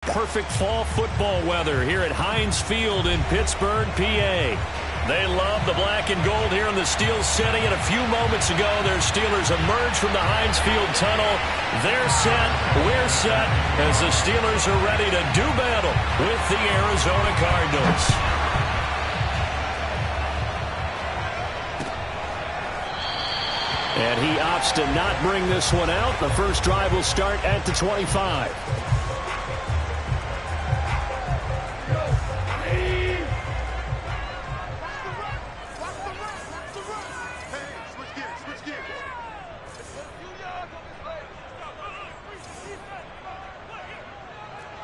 Perfect fall football weather here at Heinz Field in Pittsburgh, PA. They love the black and gold here in the Steel City, and a few moments ago, their Steelers emerged from the Heinz Field tunnel. They're set, we're set, as the Steelers are ready to do battle with the Arizona Cardinals. And he opts to not bring this one out. The first drive will start at the 25.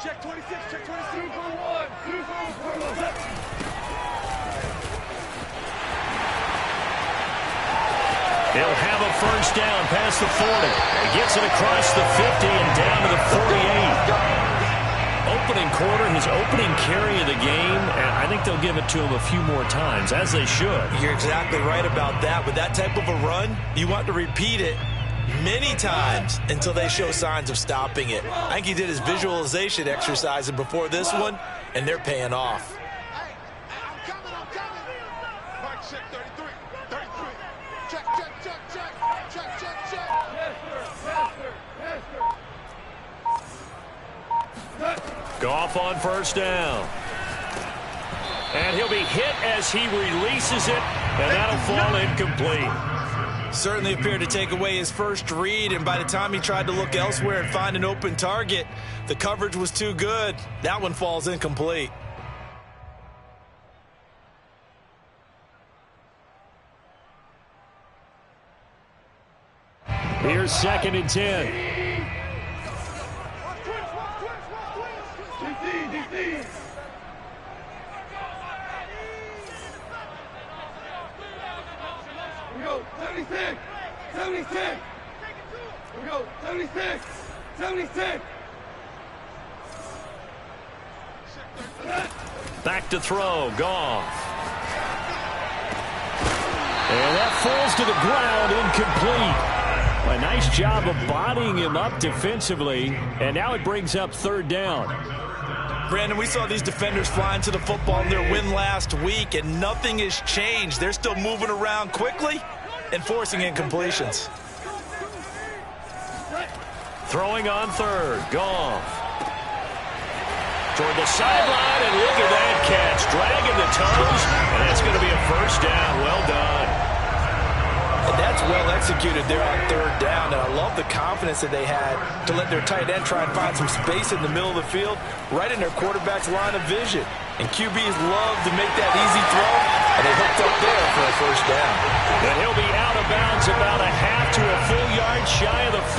Check 26, check 26. He'll have a first down past the 40. He gets it across the 50 and down to the 48. Opening quarter, his opening carry of the game, and I think they'll give it to him a few more times, as they should. You're exactly right about that. With that type of a run, you want to repeat it many times until they show signs of stopping it. I think he did his visualization exercise before this one, and they're paying off. Goff on first down. And he'll be hit as he releases it, and that'll fall incomplete. Certainly appeared to take away his first read, and by the time he tried to look elsewhere and find an open target, the coverage was too good. That one falls incomplete. Here's 2nd and 10. We go, 76, 76. We go, 76, 76. Back to throw, Goff. And that falls to the ground, incomplete. A nice job of bodying him up defensively, and now it brings up 3rd down. Brandon, we saw these defenders flying to the football in their win last week, and nothing has changed. They're still moving around quickly and forcing incompletions. Throwing on 3rd, Goff. Toward the sideline, and look at that catch. Dragging the toes, and that's going to be a first down. Well done. And that's well executed there on 3rd down, and I love the confidence that they had to let their tight end try and find some space in the middle of the field, right in their quarterback's line of vision. And QBs love to make that easy throw, and they hooked up there for a first down. And he'll be out of bounds about a half to a full yard shy of the 5.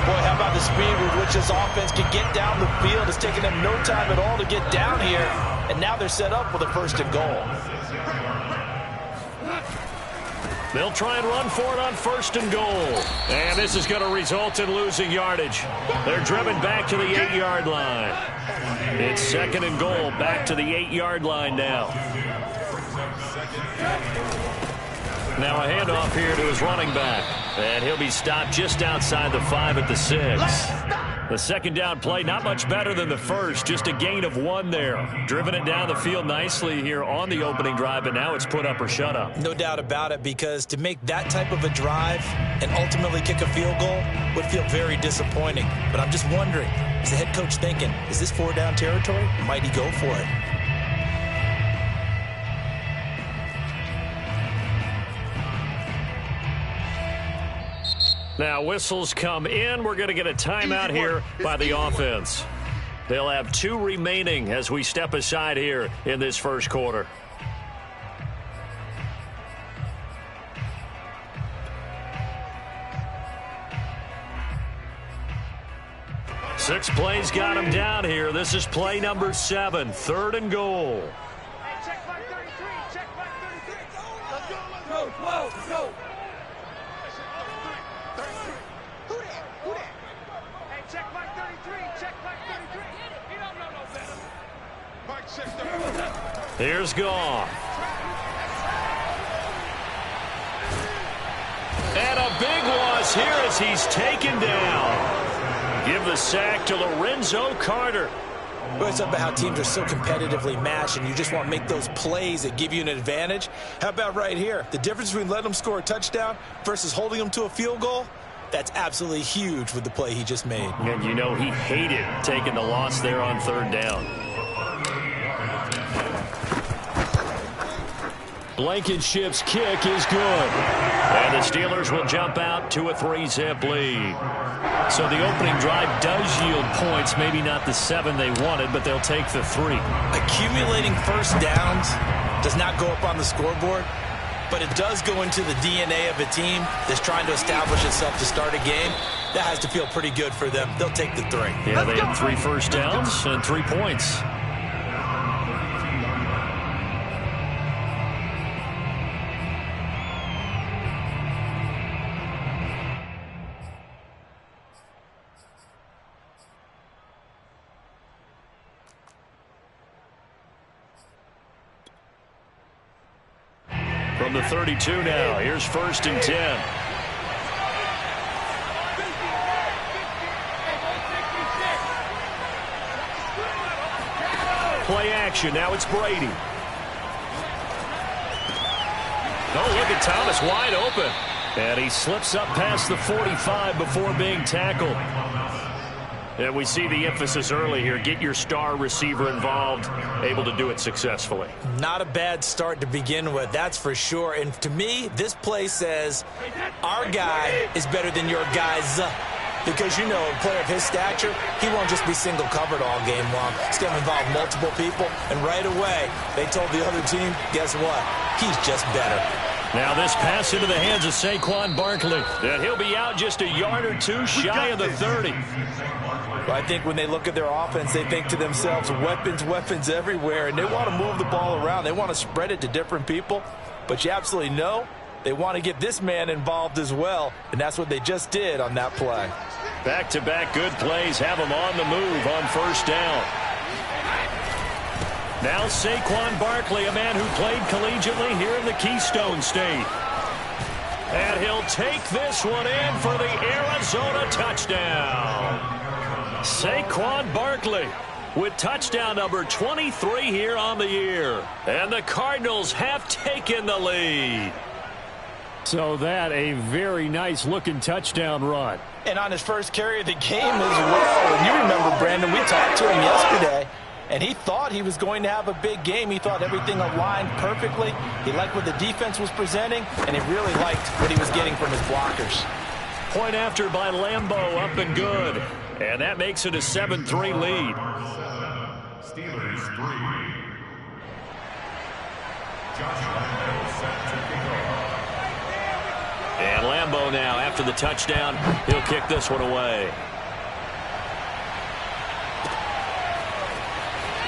Boy, how about the speed with which this offense can get down the field? It's taken them no time at all to get down here, and now they're set up with a 1st and goal. They'll try and run for it on 1st and goal. And this is going to result in losing yardage. They're driven back to the 8-yard line. It's 2nd and goal, back to the 8-yard line now. Now a handoff here to his running back. And he'll be stopped just outside the 5 at the 6. The 2nd down play, not much better than the first. Just a gain of 1 there. Driven it down the field nicely here on the opening drive, and now it's put up or shut up. No doubt about it, because to make that type of a drive and ultimately kick a field goal would feel very disappointing. But I'm just wondering, is the head coach thinking, is this 4-down territory? Might he go for it? Now whistles come in. We're going to get a timeout here by the offense. They'll have 2 remaining as we step aside here in this first quarter. Six plays got him down here. This is play number 7, 3rd and goal. Hey, check back 33, check back 33. Let's go, let's go. Go, go. Check back 33. Check back 33. He don't know no better. Mike, check 33. Here's Goff. And a big loss here as he's taken down. Give the sack to Lorenzo Carter. Well, it's about how teams are so competitively matched, and you just want to make those plays that give you an advantage. How about right here? The difference between letting them score a touchdown versus holding them to a field goal, that's absolutely huge with the play he just made. And you know he hated taking the loss there on third down. Blankenship's kick is good. And the Steelers will jump out to a 3-zip lead. So the opening drive does yield points. Maybe not the 7 they wanted, but they'll take the 3. Accumulating first downs does not go up on the scoreboard, but it does go into the DNA of a team that's trying to establish itself to start a game. That has to feel pretty good for them. They'll take the 3. Yeah, they had 3 first downs and 3 points. From the 32 now, here's 1st and 10. Play action, now it's Brady. Oh, look at Thomas, wide open. And he slips up past the 45 before being tackled. And we see the emphasis early here. Get your star receiver involved, able to do it successfully. Not a bad start to begin with, that's for sure. And to me, this play says our guy is better than your guys. Because, you know, a player of his stature, he won't just be single covered all game long. He's going to involve multiple people. And right away, they told the other team, guess what? He's just better. Now this pass into the hands of Saquon Barkley. And he'll be out just a yard or 2 shy of the 30. I think when they look at their offense, they think to themselves, weapons everywhere, and they want to move the ball around. They want to spread it to different people, but you absolutely know they want to get this man involved as well, and that's what they just did on that play. Back-to-back good plays have them on the move on 1st down. Now Saquon Barkley, a man who played collegiately here in the Keystone State. And he'll take this one in for the Arizona touchdown. Saquon Barkley with touchdown number 23 here on the year. And the Cardinals have taken the lead. So that a very nice looking touchdown run. And on his first carry of the game as well. And you remember, Brandon, we talked to him yesterday, and he thought he was going to have a big game. He thought everything aligned perfectly. He liked what the defense was presenting, and he really liked what he was getting from his blockers. Point after by Lambeau, up and good. And that makes it a 7-3 lead. Steelers 3. Josh Lambeau set to kick off. And Lambeau now, after the touchdown, he'll kick this one away.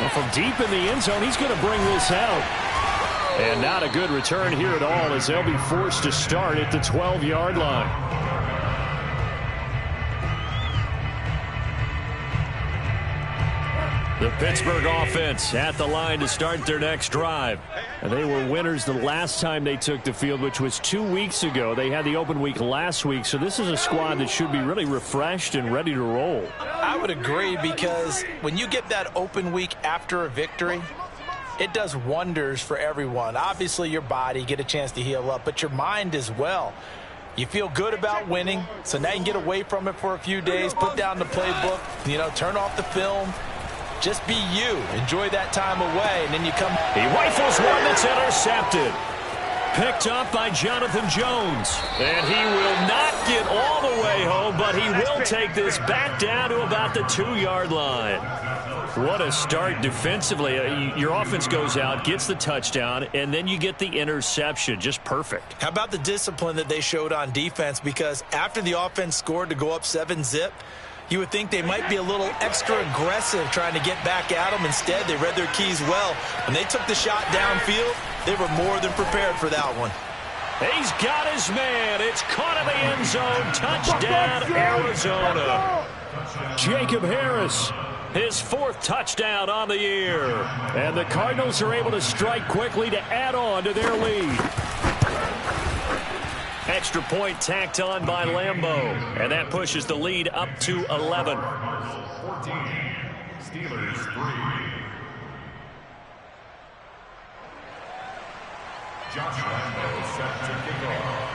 Well, from deep in the end zone, he's going to bring this out. And not a good return here at all, as they'll be forced to start at the 12-yard line. The Pittsburgh offense at the line to start their next drive. And they were winners the last time they took the field, which was 2 weeks ago. They had the open week last week, so this is a squad that should be really refreshed and ready to roll. I would agree, because when you get that open week after a victory, it does wonders for everyone. Obviously, your body, get a chance to heal up, but your mind as well. You feel good about winning, so now you can get away from it for a few days, put down the playbook, turn off the film. Just be you. Enjoy that time away, and then you come. He rifles one that's intercepted. Picked up by Jonathan Jones. And he will not get all the way home, but he will take this back down to about the 2-yard line. What a start defensively. Your offense goes out, gets the touchdown, and then you get the interception. Just perfect. How about the discipline that they showed on defense? Because after the offense scored to go up 7-zip, you would think they might be a little extra aggressive trying to get back at them. Instead, they read their keys well. When they took the shot downfield, they were more than prepared for that one. He's got his man. It's caught in the end zone. Touchdown, Arizona. Jacob Harris, his 4th touchdown on the year. And the Cardinals are able to strike quickly to add on to their lead. Extra point tacked on by Lambeau. And that pushes the lead up to 11. Cardinals 14, Steelers 3. Josh Lambeau set to kick off.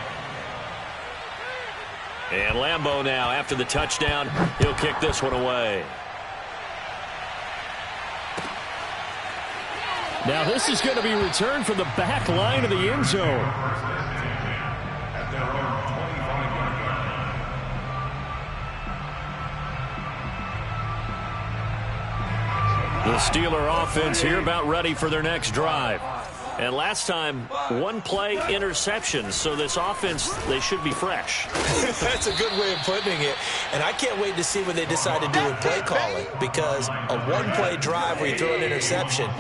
And Lambeau now, after the touchdown, he'll kick this one away. Now this is going to be returned from the back line of the end zone. At their own 25-yard line. The Steeler offense here about ready for their next drive. And last time, one play interception, so this offense, they should be fresh. That's a good way of putting it. And I can't wait to see what they decide to do with play calling, because a one-play drive where you throw an interception,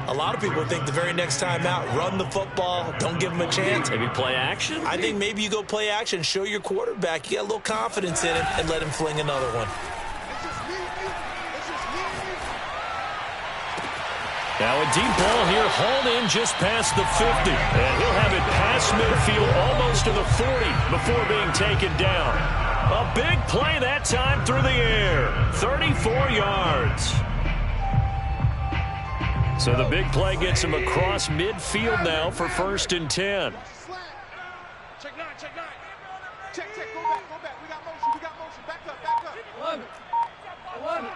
a lot of people think the very next time out, run the football, don't give them a chance. Maybe play action? I think maybe you go play action, show your quarterback, you got a little confidence in him, and let him fling another one. Now a deep ball here, hauled in just past the 50. And he'll have it past midfield, almost to the 40 before being taken down. A big play that time through the air. 34 yards. So the big play gets him across midfield now for 1st and 10. Check 9, check 9. Check, go back. We got motion. Back up. 11.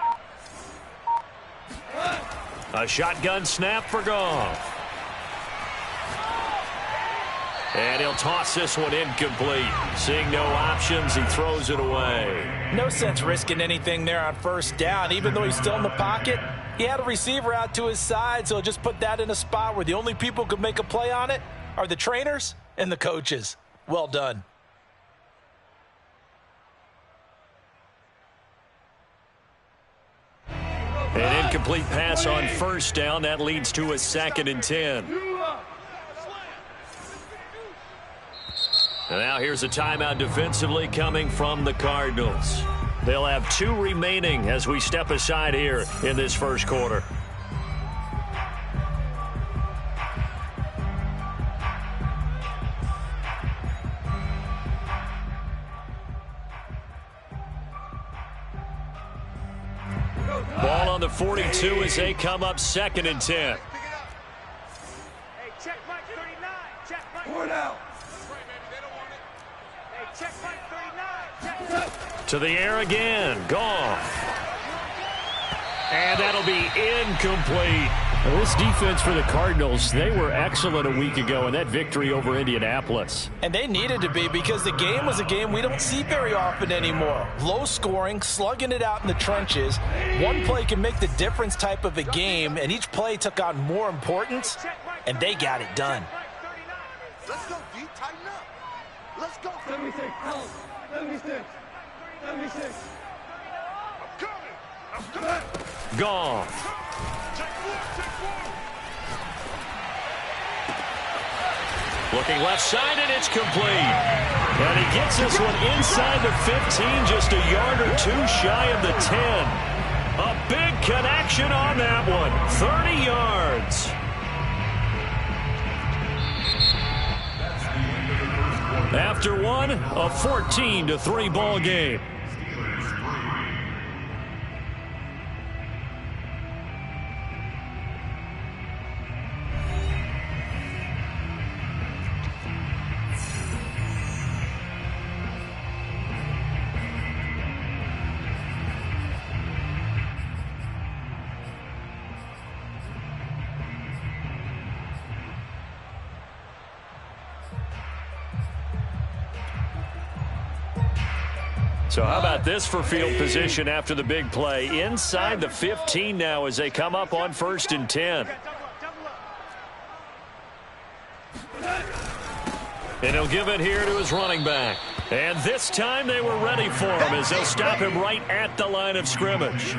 A shotgun snap for Goff. And he'll toss this one incomplete. Seeing no options, he throws it away. No sense risking anything there on 1st down. Even though he's still in the pocket, he had a receiver out to his side, so just put that in a spot where the only people who could make a play on it are the trainers and the coaches. Well done. An incomplete pass on 1st down. That leads to a 2nd and 10. And now here's a timeout defensively coming from the Cardinals. They'll have 2 remaining as we step aside here in this 1st quarter. Ball on the 42 as they come up 2nd and 10. Hey, check Mike 39. Check Mike. 4 down. Hey, check Mike 39. Check. To the air again. Goff. And that'll be incomplete. Well, this defense for the Cardinals, they were excellent a week ago in that victory over Indianapolis. And they needed to be, because the game was a game we don't see very often anymore. Low scoring, slugging it out in the trenches. One play can make the difference type of a game, and each play took on more importance, and they got it done. Let's go, D. Tighten up. Let's go. 76. 76. I'm coming. Goff. Looking left side, and it's complete. And he gets this one inside the 15, just a yard or 2 shy of the 10. A big connection on that one. 30 yards. After one, a 14-3 ball game. So how about this for field position after the big play? Inside the 15 now as they come up on 1st and 10. And he'll give it here to his running back. And this time they were ready for him as they'll stop him right at the line of scrimmage.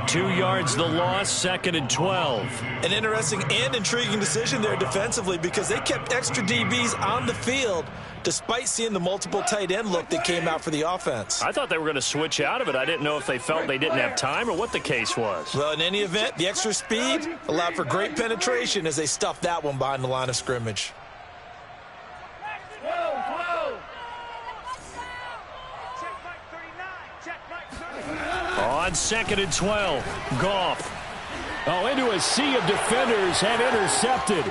2 yards the loss, 2nd and 12. An interesting and intriguing decision there defensively, because they kept extra DBs on the field despite seeing the multiple tight end look that came out for the offense. I thought they were going to switch out of it. I didn't know if they felt they didn't have time or what the case was. Well, in any event, the extra speed allowed for great penetration as they stuffed that one behind the line of scrimmage. On 2nd and 12, Goff. Oh, into a sea of defenders and intercepted.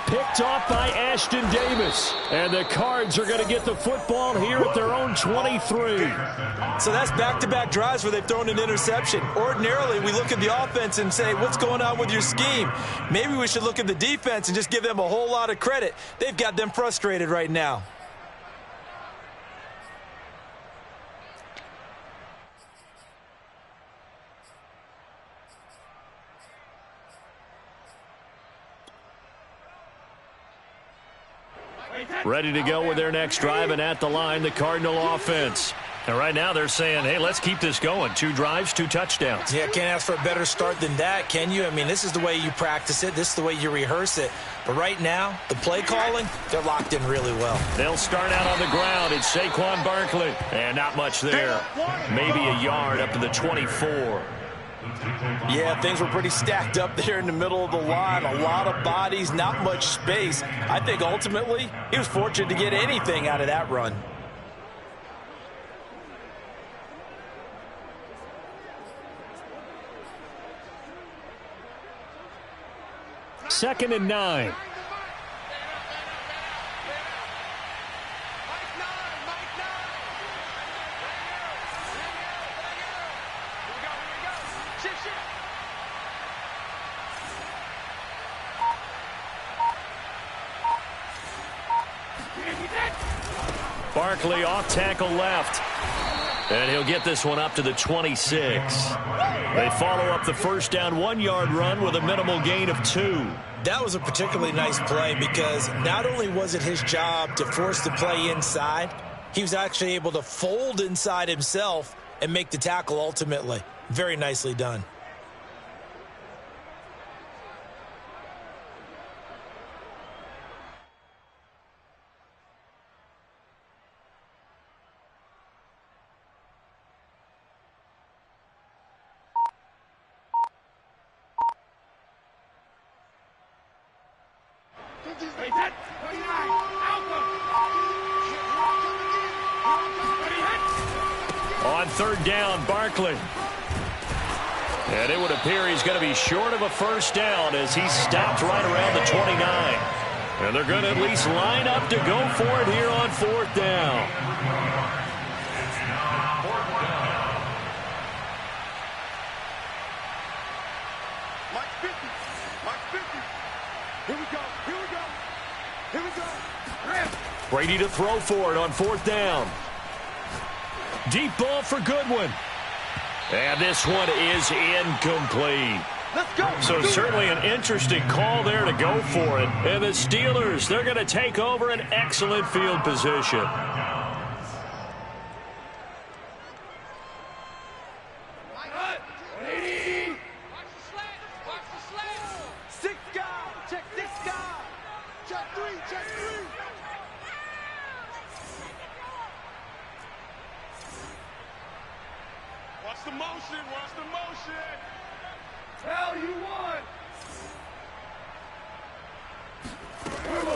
Picked off by Ashton Davis. And the Cards are going to get the football here at their own 23. So that's back-to-back drives where they've thrown an interception. Ordinarily, we look at the offense and say, what's going on with your scheme? Maybe we should look at the defense and just give them a whole lot of credit. They've got them frustrated right now. Ready to go with their next drive, and at the line, the Cardinal offense. And right now they're saying, hey, let's keep this going. 2 drives, 2 touchdowns. Yeah, can't ask for a better start than that, can you? I mean, this is the way you practice it. This is the way you rehearse it. But right now, the play calling, they're locked in really well. They'll start out on the ground. It's Saquon Barkley. And not much there. Maybe a yard up to the 24. Yeah, things were pretty stacked up there in the middle of the line. A lot of bodies, not much space. I think ultimately he was fortunate to get anything out of that run. Second and 9. Barkley off tackle left. And he'll get this one up to the 26. They follow up the first down 1-yard run with a minimal gain of 2. That was a particularly nice play because not only was it his job to force the play inside, he was actually able to fold inside himself and make the tackle ultimately. Very nicely done. On 3rd down, Barkley. And it would appear he's going to be short of a first down as he stopped right around the 29. And they're going to at least line up to go for it here on 4th down. Mike 50. Mike 50. Here we go. Here we go. Here we go. Brady to throw for it on 4th down. Deep ball for Goodwin. And this one is incomplete. Let's go. So certainly an interesting call there to go for it. And the Steelers, they're going to take over an excellent field position. Watch the motion. Watch the motion. Hell, you won.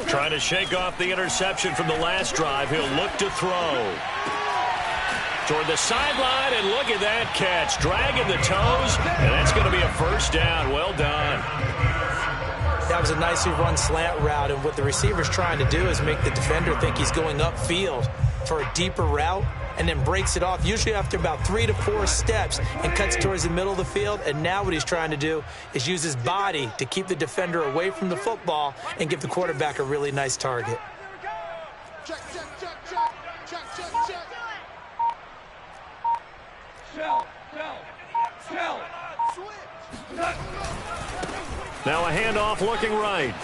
Trying to shake off the interception from the last drive. He'll look to throw. Toward the sideline, and look at that catch. Dragging the toes, and that's going to be a first down. Well done. That was a nicely run slant route, and what the receiver's trying to do is make the defender think he's going upfield for a deeper route, and then breaks it off, usually after about 3 to 4 steps, and cuts towards the middle of the field. And now what he's trying to do is use his body to keep the defender away from the football and give the quarterback a really nice target. Check, check, check, check. Check, check, check. Shell. Switch. Now a handoff looking right.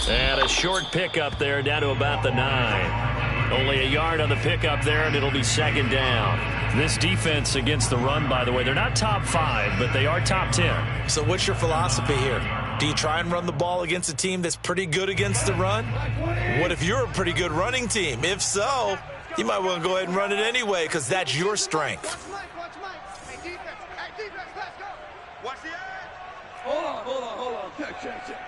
And a short pickup there down to about the 9. Only a yard on the pickup there, and it'll be second down. This defense against the run, by the way, they're not top 5, but they are top 10. So what's your philosophy here? Do you try and run the ball against a team that's pretty good against the run? What if you're a pretty good running team? If so, you might want to go ahead and run it anyway because that's your strength. Watch Mike. Hey, defense, let's go. Watch the edge. Hold on. Check.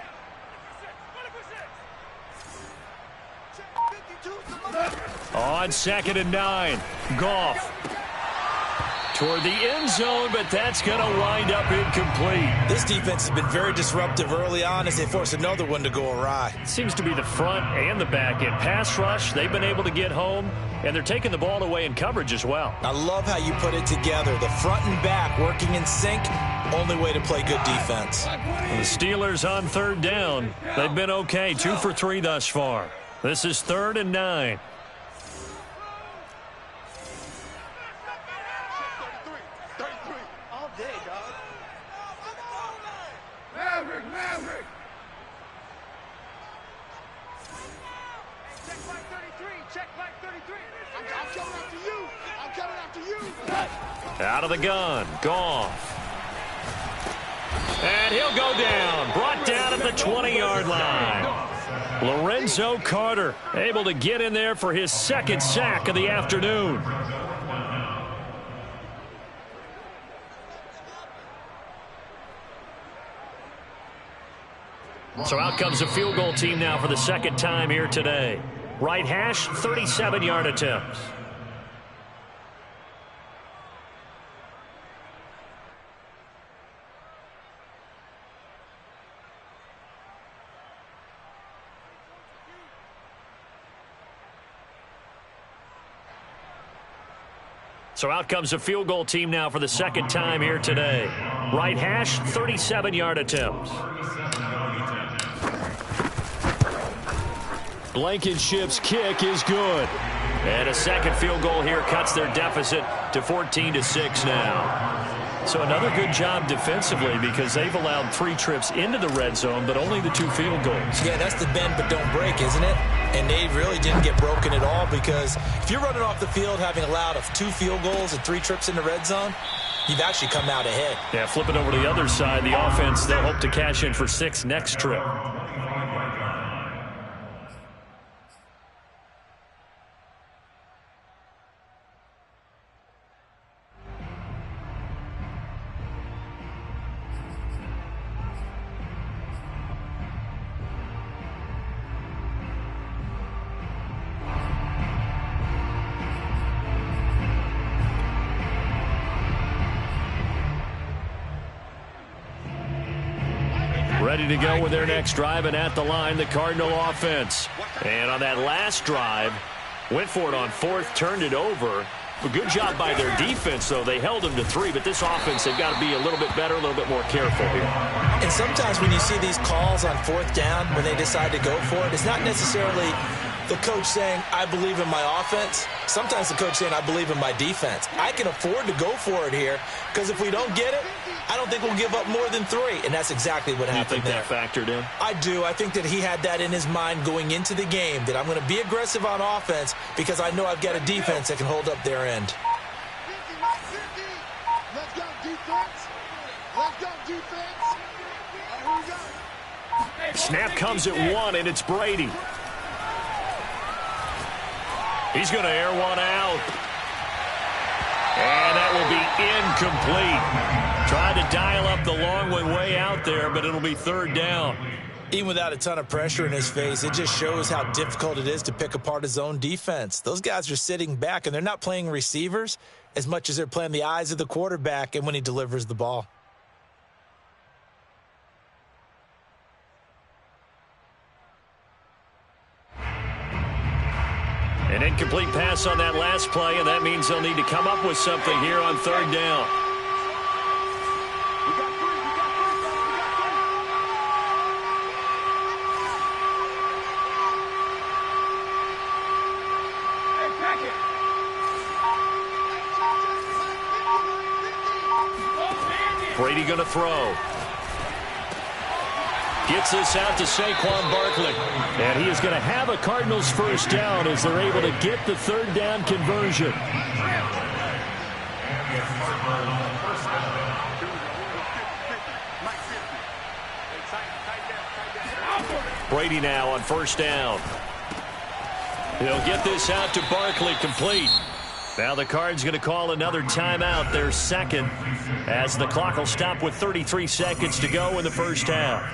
On 2nd and 9, Goff. toward the end zone, but that's going to wind up incomplete. This defense has been very disruptive early on as they force another one to go awry. Seems to be the front and the back end. Pass rush, they've been able to get home, and they're taking the ball away in coverage as well. I love how you put it together. The front and back working in sync, only way to play good defense. The Steelers on third down. They've been okay, 2 for 3 thus far. This is 3rd and 9. All day, dog. Maverick. Check flag 33. Check flag 33. I'm coming after you. Out of the gun. Goff. And he'll go down. Brought down at the 20-yard line. Lorenzo Carter able to get in there for his 2nd sack of the afternoon. So out comes a field goal team now for the 2nd time here today. Right hash, 37-yard attempts. So out comes a field goal team now for the 2nd time here today. Right hash, 37-yard attempts. Blankenship's kick is good. And a 2nd field goal here cuts their deficit to 14-6 now. So another good job defensively because they've allowed 3 trips into the red zone, but only the 2 field goals. Yeah, that's the bend but don't break, isn't it? And they really didn't get broken at all because if you're running off the field having allowed 2 field goals and 3 trips in the red zone, you've actually come out ahead. Yeah, flip it over to the other side. The offense, they'll hope to cash in for 6 next trip. Ready to go with their next drive, and at the line, the Cardinal offense. And on that last drive, went for it on 4th, turned it over. A good job by their defense, though. They held them to 3, but this offense, they've got to be a little bit better, a little bit more careful here. And sometimes when you see these calls on 4th down, when they decide to go for it, it's not necessarily the coach saying, I believe in my offense. Sometimes the coach saying, I believe in my defense. I can afford to go for it here because if we don't get it, I don't think we'll give up more than 3. And that's exactly what happened there. You think that factored in? I do. I think that he had that in his mind going into the game, that I'm going to be aggressive on offense because I know I've got a defense that can hold up their end. Let's go, defense. Let's go, defense. Here we go. Snap comes at 1, and it's Brady. He's going to air one out. And that will be incomplete. Tried to dial up the long one way out there, but it'll be 3rd down. Even without a ton of pressure in his face, it just shows how difficult it is to pick apart his own defense. Those guys are sitting back, and they're not playing receivers as much as they're playing the eyes of the quarterback and when he delivers the ball. An incomplete pass on that last play, and that means they'll need to come up with something here on 3rd down. Brady going to throw. Gets this out to Saquon Barkley. And he is going to have a Cardinals 1st down as they're able to get the 3rd down conversion. Brady now on 1st down. He'll get this out to Barkley, complete. Now the Cards going to call another timeout, their 2nd, as the clock will stop with 33 seconds to go in the 1st half.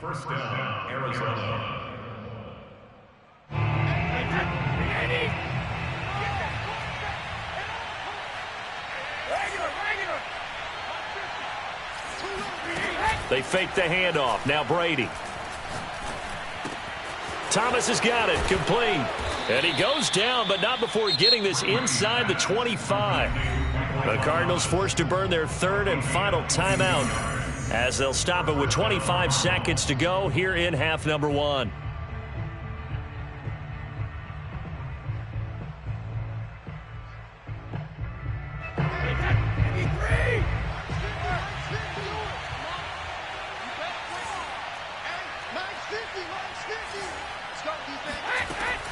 1st down, Arizona. They fake the handoff. Now Brady. Thomas has got it. Complete. And he goes down, but not before getting this inside the 25. The Cardinals forced to burn their third and final timeout as they'll stop it with 25 seconds to go here in half number 1.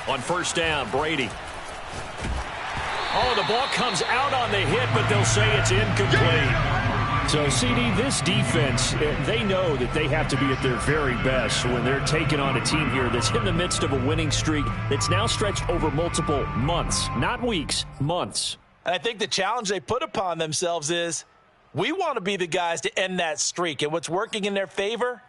On first down, Brady. Oh, the ball comes out on the hit, but they'll say it's incomplete. So, CD, this defense, they know that they have to be at their very best when they're taking on a team here that's in the midst of a winning streak that's now stretched over multiple months, not weeks, months. And I think the challenge they put upon themselves is we want to be the guys to end that streak. And what's working in their favor?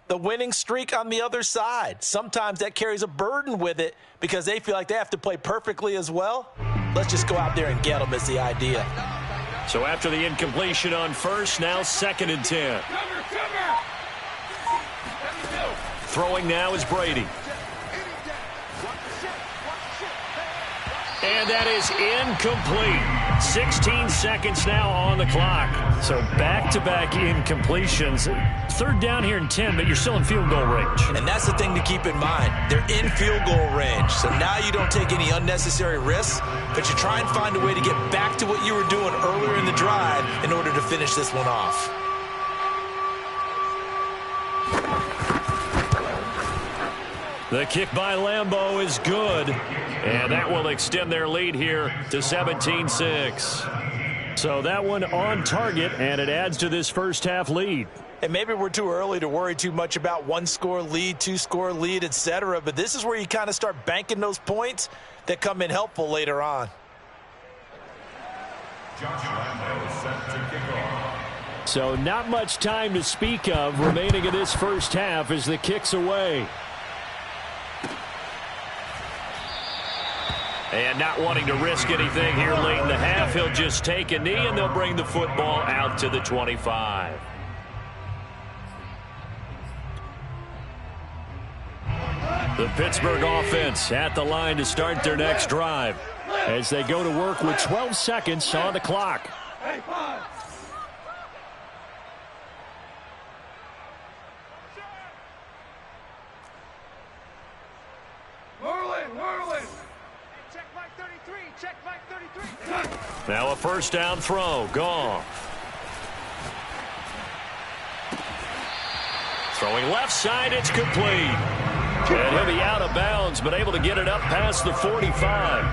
The winning streak on the other side. Sometimes that carries a burden with it because they feel like they have to play perfectly as well. Let's just go out there and get them is the idea. So after the incompletion on first, now 2nd and 10. Throwing now is Brady. And that is incomplete. 16 seconds now on the clock. So back-to-back incompletions. Third down here in 10, but you're still in field goal range. And that's the thing to keep in mind. They're in field goal range. So now you don't take any unnecessary risks, but you try and find a way to get back to what you were doing earlier in the drive in order to finish this one off. The kick by Lambeau is good, and that will extend their lead here to 17-6. So that one on target, and it adds to this first half lead. And maybe we're too early to worry too much about 1-score lead, 2-score lead, etc. But this is where you kind of start banking those points that come in helpful later on. Josh Lambeau is set to kick off. So not much time to speak of remaining in this first half as the kick's away. And not wanting to risk anything here late in the half, he'll just take a knee and they'll bring the football out to the 25. The Pittsburgh offense at the line to start their next drive as they go to work with 12 seconds on the clock. Now a first down throw. Gone. Throwing left side. It's complete. And he'll be out of bounds, but able to get it up past the 45.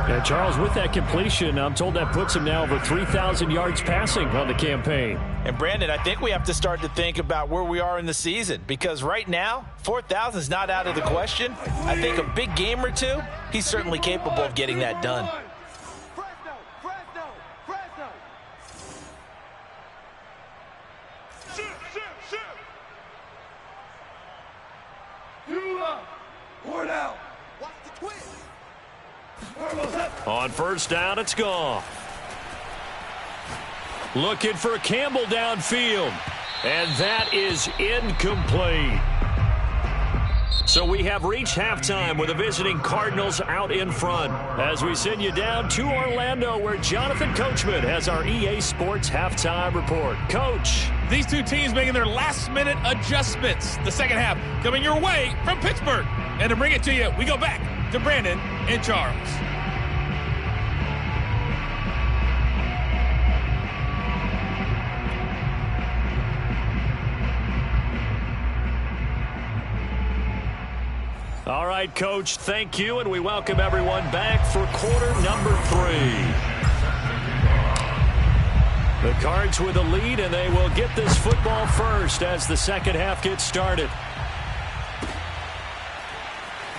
Yeah, Charles, with that completion, I'm told that puts him now over 3,000 yards passing on the campaign. And, Brandon, I think we have to start to think about where we are in the season because right now, 4,000 is not out of the question. I think a big game or two, he's certainly capable of getting that done. On first down, it's gone. Looking for Campbell downfield. And that is incomplete. So we have reached halftime with the visiting Cardinals out in front as we send you down to Orlando where Jonathan Coachman has our EA Sports halftime report. Coach. These two teams making their last-minute adjustments. The second half coming your way from Pittsburgh. And to bring it to you, we go back to Brandon and Charles. All right, Coach, thank you, and we welcome everyone back for quarter number 3. The Cards with a lead, and they will get this football first as the second half gets started.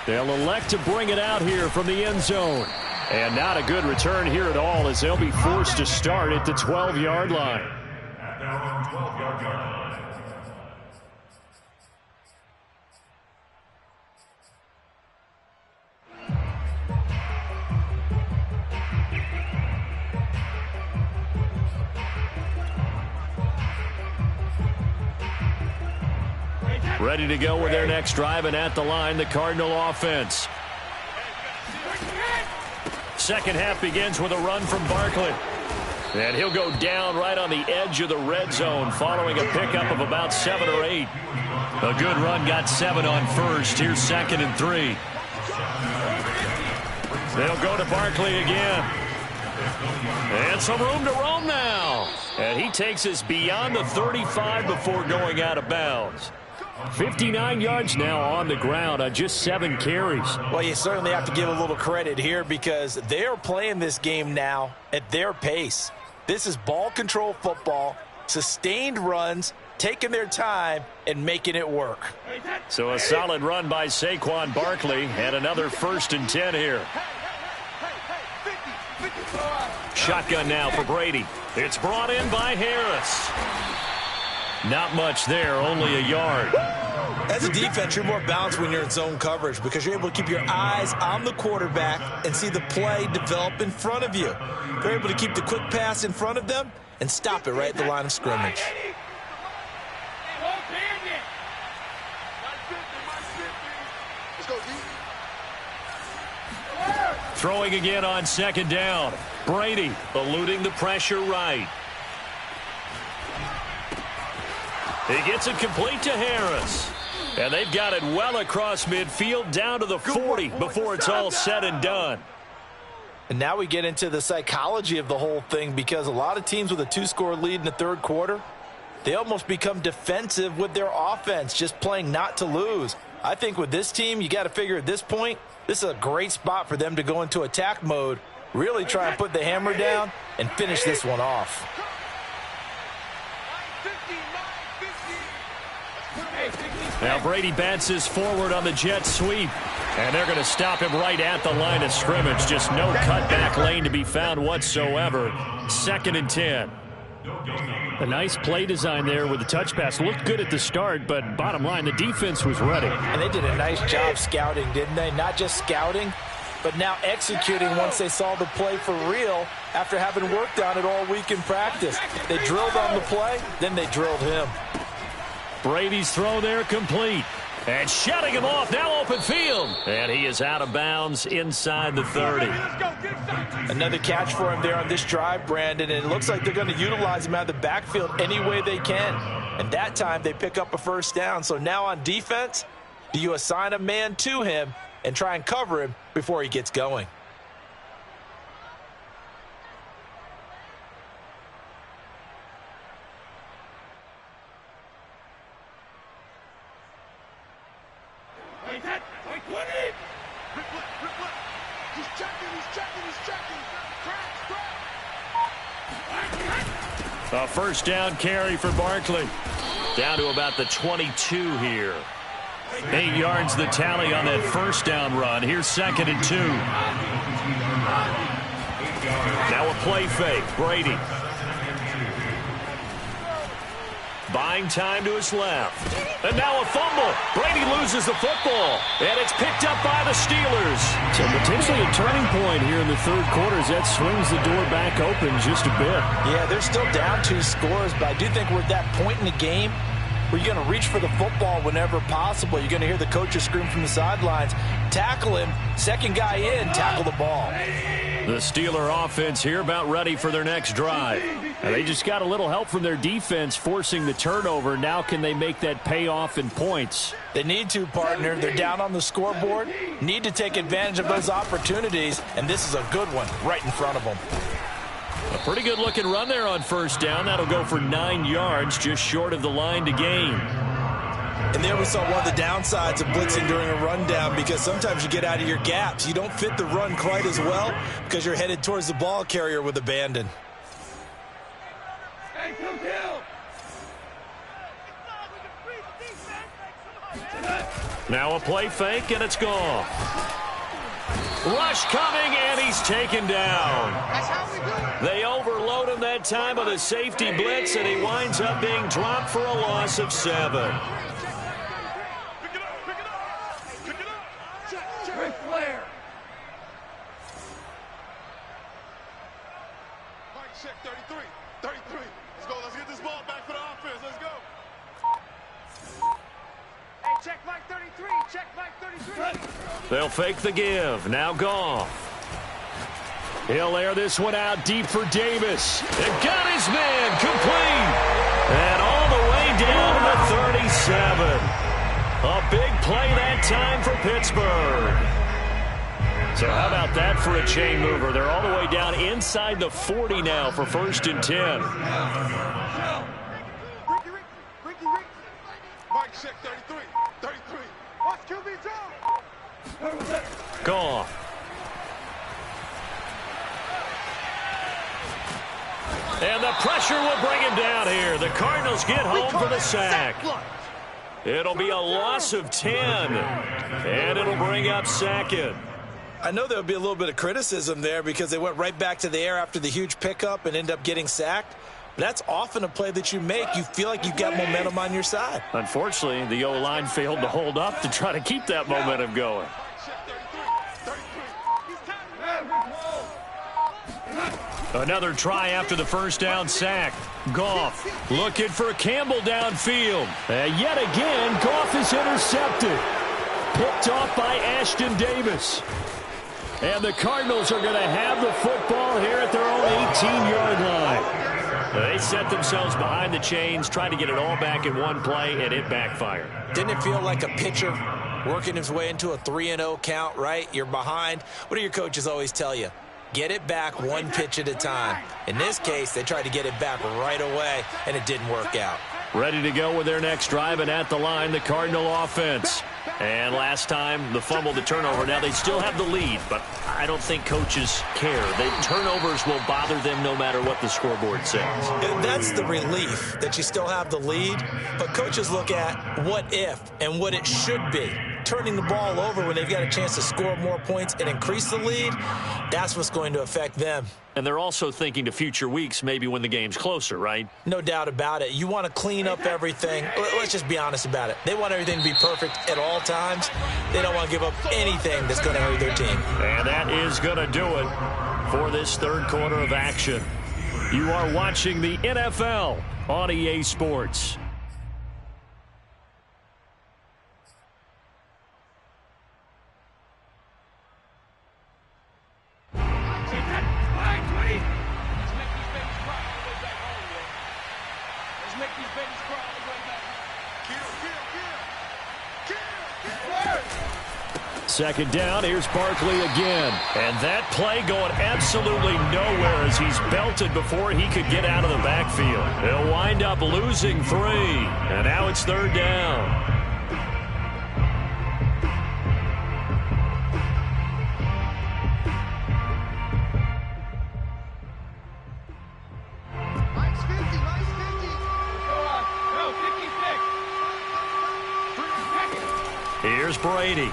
They'll elect to bring it out here from the end zone. And not a good return here at all as they'll be forced to start at the 12-yard line. At their own 12-yard line. Ready to go with their next drive, and at the line, the Cardinal offense. Second half begins with a run from Barkley. And he'll go down right on the edge of the red zone following a pickup of about 7 or 8. A good run got 7 on first. Here's 2nd and 3. They'll go to Barkley again. And some room to roam now. And he takes us beyond the 35 before going out of bounds. 59 yards now on the ground on just 7 carries. Well, you certainly have to give a little credit here because they're playing this game now at their pace. This is ball control football, sustained runs, taking their time and making it work. So a solid run by Saquon Barkley and another 1st and 10 here. Shotgun now for Brady. It's brought in by Harris. Not much there, only a yard. As a defense, you're more balanced when you're in zone coverage because you're able to keep your eyes on the quarterback and see the play develop in front of you. They're able to keep the quick pass in front of them and stop it right at the line of scrimmage. Throwing again on 2nd down. Brady eluding the pressure right. He gets it complete to Harris. And they've got it well across midfield down to the 40 before it's all said and done. And now we get into the psychology of the whole thing because a lot of teams with a 2-score lead in the 3rd quarter, they almost become defensive with their offense, just playing not to lose. I think with this team, you got to figure at this point, this is a great spot for them to go into attack mode, really try and put the hammer down and finish this one off. Now Brady bounces forward on the jet sweep. And they're going to stop him right at the line of scrimmage. Just no cutback lane to be found whatsoever. 2nd and 10. A nice play design there with the touch pass. Looked good at the start, but bottom line, the defense was ready. And they did a nice job scouting, didn't they? Not just scouting, but now executing once they saw the play for real after having worked on it all week in practice. They drilled on the play, then they drilled him. Brady's throw there complete. And shutting him off, now open field. And he is out of bounds inside the 30. Another catch for him there on this drive, Brandon, and it looks like they're going to utilize him out of the backfield any way they can. And that time they pick up a 1st down. So now on defense, do you assign a man to him and try and cover him before he gets going? A 1st down carry for Barkley. Down to about the 22 here. 8 yards the tally on that 1st down run. Here's 2nd and 2. Now a play fake. Brady. Buying time to his left. And now a fumble. Brady loses the football. And it's picked up by the Steelers. So potentially a turning point here in the 3rd quarter as that swings the door back open just a bit. Yeah, they're still down 2 scores, but I do think we're at that point in the game where you're going to reach for the football whenever possible. You're going to hear the coaches scream from the sidelines. Tackle him. 2nd guy in, tackle the ball. The Steeler offense here about ready for their next drive. And they just got a little help from their defense forcing the turnover. Now can they make that pay off in points? They need to, partner. They're down on the scoreboard. Need to take advantage of those opportunities, and this is a good one right in front of them. A pretty good looking run there on 1st down. That'll go for 9 yards, just short of the line to gain. And there we saw one of the downsides of blitzing during a rundown because sometimes you get out of your gaps. You don't fit the run quite as well because you're headed towards the ball carrier with abandon. Now a play fake, and it's gone. Rush coming, and he's taken down. They overload him that time with a safety blitz, and he winds up being dropped for a loss of 7. Check 33. 33. Let's go. Let's get this ball back for the offense. Let's go. They'll fake the give. Now Goff. He'll air this one out deep for Davis. And got his man complete. And all the way down to the 37. A big play that time for Pittsburgh. So how about that for a chain mover? They're all the way down inside the 40 now for 1st and 10. Mike check 33. 33. Watch QB drop. Goff. And the pressure will bring him down here. The Cardinals get home for the sack. It'll be a loss of 10. And it'll bring up 2nd. I know there'll be a little bit of criticism there because they went right back to the air after the huge pickup and end up getting sacked. But that's often a play that you make. You feel like you've got momentum on your side. Unfortunately, the O-line failed to hold up to try to keep that momentum going. Another try after the first down sack. Goff looking for Campbell downfield. And yet again, Goff is intercepted. Picked off by Ashton Davis. And the Cardinals are going to have the football here at their own 18-yard line. They set themselves behind the chains, trying to get it all back in one play, and it backfired. Didn't it feel like a pitcher working his way into a 3-0 count, right? You're behind. What do your coaches always tell you? Get it back one pitch at a time. In this case, they tried to get it back right away, and it didn't work out. Ready to go with their next drive, and at the line, the Cardinal offense. And last time, the fumble, the turnover. Now, they still have the lead, but I don't think coaches care. The turnovers will bother them no matter what the scoreboard says. And that's the relief, that you still have the lead. But coaches look at what if and what it should be. Turning the ball over when they've got a chance to score more points and increase the lead, that's what's going to affect them. And they're also thinking to future weeks, maybe when the game's closer, right? No doubt about it. You want to clean up everything. Let's just be honest about it. They want everything to be perfect at all times. They don't want to give up anything that's going to hurt their team. And that is going to do it for this third quarter of action. You are watching the NFL on EA Sports. Second down, here's Barkley again. And that play going absolutely nowhere as he's belted before he could get out of the backfield. He'll wind up losing 3. And now it's third down. Mike's 50. Mike's 50. Here's Brady.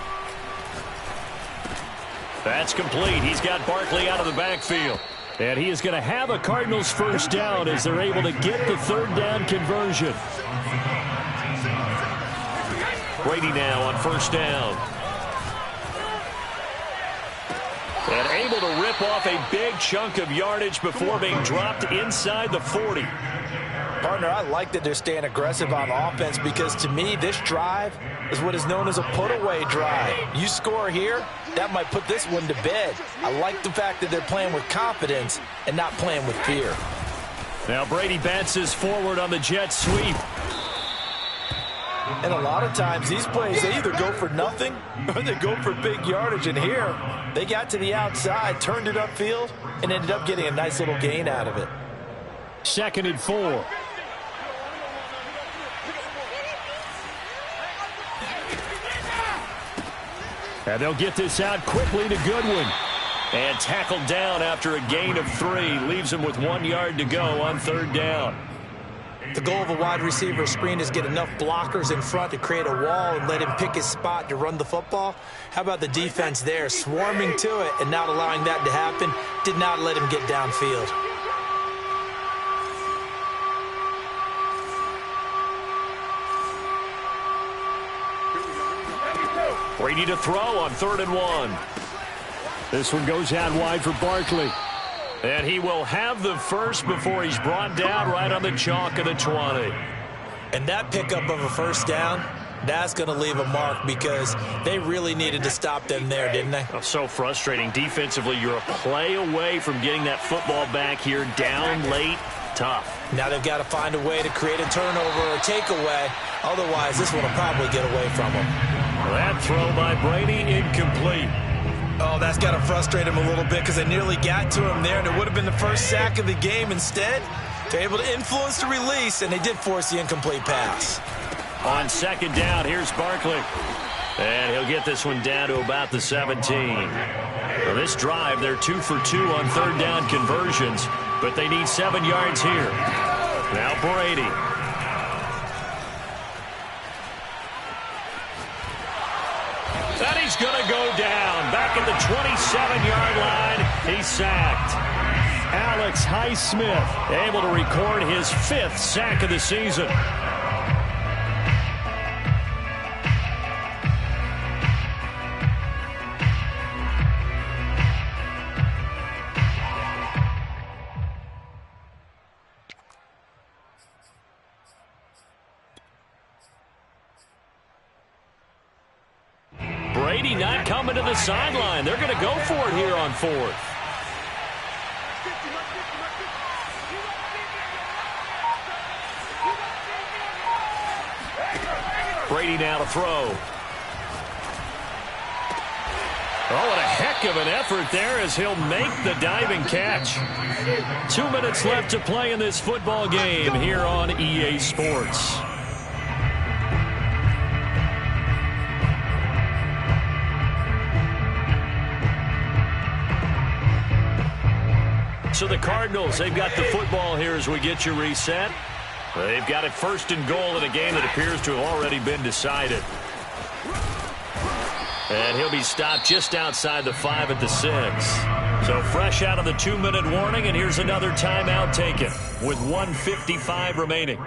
That's complete. He's got Barkley out of the backfield. And he is going to have a Cardinals first down as they're able to get the third down conversion. Brady now on first down. And able to rip off a big chunk of yardage before being dropped inside the 40. Partner, I like that they're staying aggressive on offense because to me, this drive is what is known as a put-away drive. You score here, that might put this one to bed. I like the fact that they're playing with confidence and not playing with fear. Now Brady bounces forward on the jet sweep. And a lot of times, these plays, they either go for nothing or they go for big yardage. And here, they got to the outside, turned it upfield, and ended up getting a nice little gain out of it. 2nd and 4. And they'll get this out quickly to Goodwin. And tackled down after a gain of 3. Leaves him with 1 yard to go on third down. The goal of a wide receiver screen is get enough blockers in front to create a wall and let him pick his spot to run the football. How about the defense there, swarming to it and not allowing that to happen? Did not let him get downfield. Brady to throw on 3rd and 1. This one goes out wide for Barkley. And he will have the first before he's brought down right on the chalk of the 20. And that pickup of a first down That's going to leave a mark because they really needed to stop them there, didn't they? Oh, so frustrating. Defensively, you're a play away from getting that football back here, down late. Tough. Now they've got to find a way to create a turnover or takeaway. Otherwise, this one will probably get away from them. That throw by Brady, incomplete. Oh, that's got to frustrate him a little bit because they nearly got to him there, and it would have been the first sack of the game. Instead, they're able to influence the release, and they did force the incomplete pass. On second down, here's Barkley. And he'll get this one down to about the 17. For this drive, they're 2 for 2 on third down conversions, but they need 7 yards here. Now Brady. And he's going to go down. Back at the 27-yard line, he's sacked. Alex Highsmith able to record his 5th sack of the season. Brady not coming to the sideline. They're going to go for it here on 4th. Brady now to throw. Oh, what a heck of an effort there as he'll make the diving catch. 2 minutes left to play in this football game here on EA Sports. So the Cardinals, they've got the football here as we get you reset. They've got it 1st and goal in a game that appears to have already been decided. And he'll be stopped just outside the 5 at the 6. So fresh out of the 2-minute warning, and here's another timeout taken with 1:55 remaining.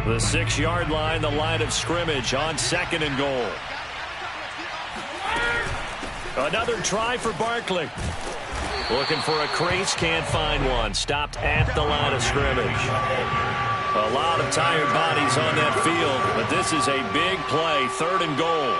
The 6-yard line, the line of scrimmage on 2nd and goal. Another try for Barkley. Looking for a crease, can't find one. Stopped at the line of scrimmage. A lot of tired bodies on that field, but this is a big play, 3rd and goal.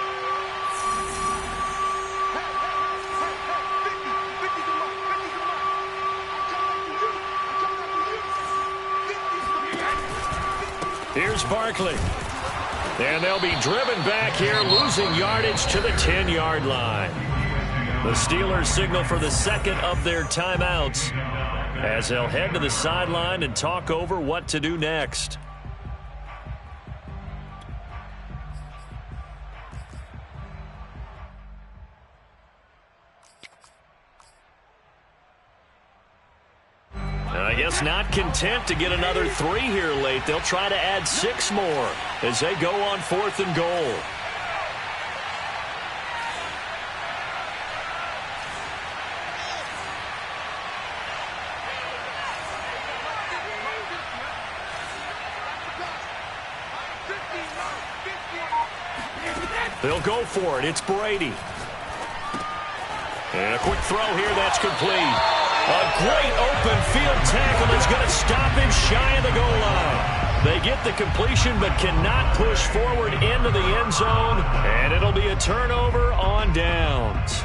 Here's Barkley. And they'll be driven back here, losing yardage to the 10-yard line. The Steelers signal for the 2nd of their timeouts as they'll head to the sideline and talk over what to do next. I guess not content to get another 3 here late. They'll try to add 6 more as they go on 4th and goal. They'll go for it. It's Brady. And a quick throw here. That's complete. A great open field tackle that's going to stop him shy of the goal line. They get the completion but cannot push forward into the end zone, and it'll be a turnover on downs.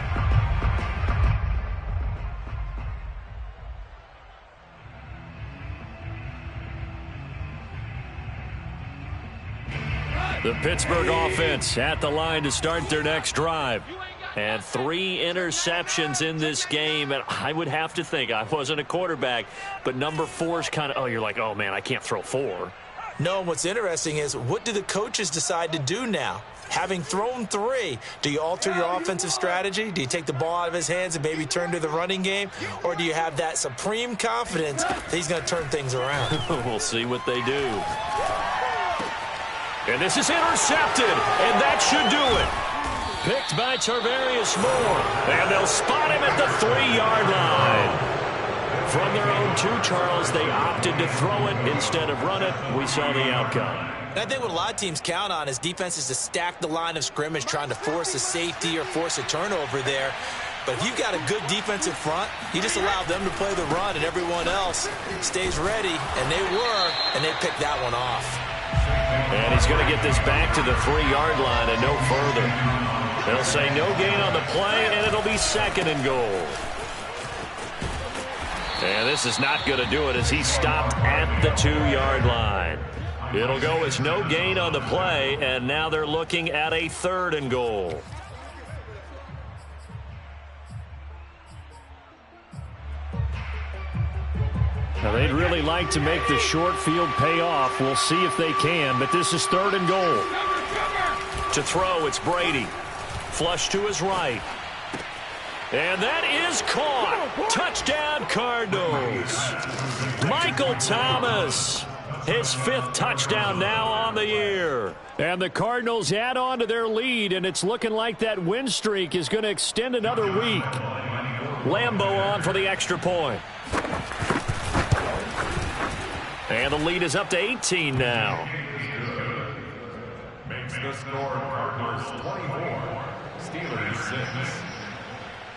The Pittsburgh offense at the line to start their next drive. And 3 interceptions in this game. And I would have to think, I wasn't a quarterback, but number 4 is kind of, you're like, oh, man, I can't throw 4. No, and what's interesting is, what do the coaches decide to do now? Having thrown 3, do you alter your offensive strategy? Do you take the ball out of his hands and maybe turn to the running game? Or do you have that supreme confidence that he's going to turn things around? We'll see what they do. And this is intercepted, and that should do it. Picked by Tarvarius Moore, and they'll spot him at the 3-yard line. From their own 2, Charles, they opted to throw it instead of run it. We saw the outcome. And I think what a lot of teams count on is defenses to stack the line of scrimmage, trying to force a safety or force a turnover there. But if you've got a good defensive front, you just allow them to play the run and everyone else stays ready, and they picked that one off. And he's going to get this back to the 3-yard line and no further. They'll say no gain on the play, and it'll be 2nd and goal. And this is not going to do it as he stopped at the 2-yard line. It'll go as no gain on the play, and now they're looking at a 3rd and goal. Now, they'd really like to make the short field pay off. We'll see if they can, but this is 3rd and goal. To throw, it's Brady. Flush to his right. And that is caught. Touchdown, Cardinals. Michael Thomas, his 5th touchdown now on the year. And the Cardinals add on to their lead, and it's looking like that win streak is going to extend another week. Lambeau on for the extra point. And the lead is up to 18 now. Makes the score Cardinals 24, Steelers 6.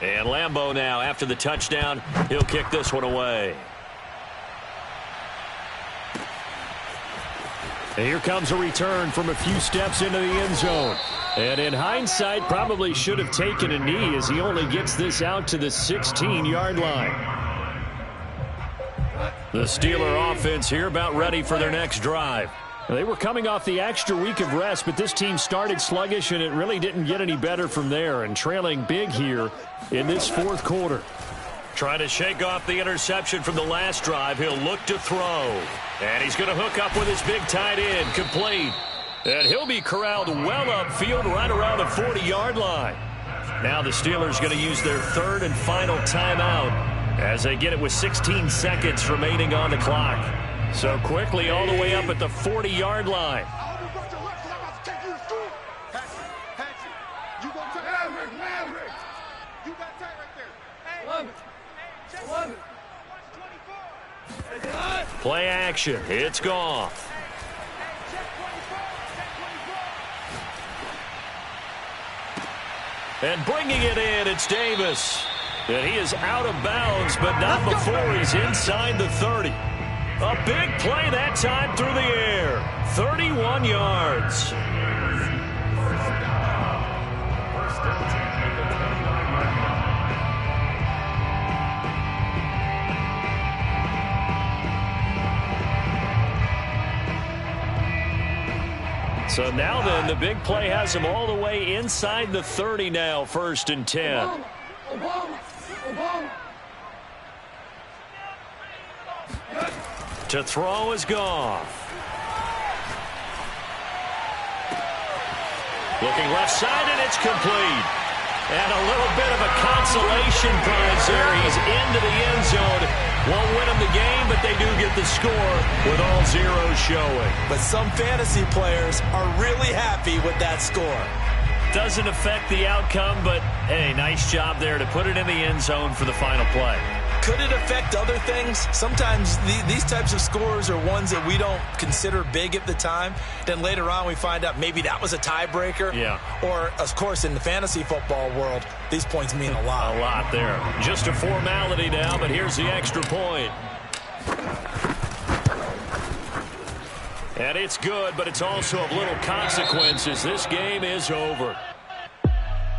And Lambeau now, after the touchdown, he'll kick this one away. And here comes a return from a few steps into the end zone. And in hindsight, probably should have taken a knee as he only gets this out to the 16-yard line. The Steeler offense here about ready for their next drive. They were coming off the extra week of rest, but this team started sluggish, and it really didn't get any better from there, and trailing big here in this 4th quarter. Trying to shake off the interception from the last drive. He'll look to throw. And he's going to hook up with his big tight end. Complete. And he'll be corralled well upfield right around the 40-yard line. Now the Steelers going to use their 3rd and final timeout as they get it with 16 seconds remaining on the clock. So quickly all the way up at the 40-yard line. Play action. It's Goff. And bringing it in, it's Davis. And he is out of bounds, but not before he's inside the 30. A big play that time through the air. 31 yards. So now then, the big play has him all the way inside the 30 now, 1st and 10. To throw is Goff. Looking left side, and it's complete. And a little bit of a consolation prize there. He's into the end zone. Won't win them the game, but they do get the score with all zeros showing. But some fantasy players are really happy with that score. Doesn't affect the outcome, but, hey, nice job there to put it in the end zone for the final play. Could it affect other things? Sometimes these types of scores are ones that we don't consider big at the time. Then later on we find out maybe that was a tiebreaker. Yeah. Or, of course, in the fantasy football world, these points mean a lot. A lot there. Just a formality now, but here's the extra point. And it's good, but it's also of little consequences. This game is over.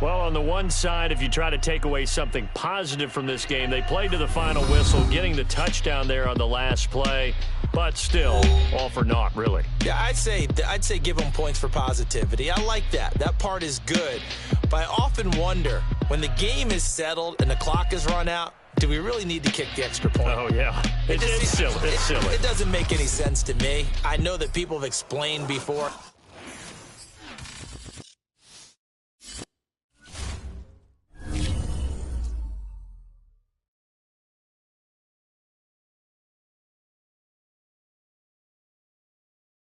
Well, on the one side, if you try to take away something positive from this game, they played to the final whistle, getting the touchdown there on the last play, but still, all for naught, really. Yeah, I'd say give them points for positivity. I like that. That part is good. But I often wonder, when the game is settled and the clock is run out, do we really need to kick the extra point? Oh, yeah. It's silly. It's silly. It doesn't make any sense to me. I know that people have explained before.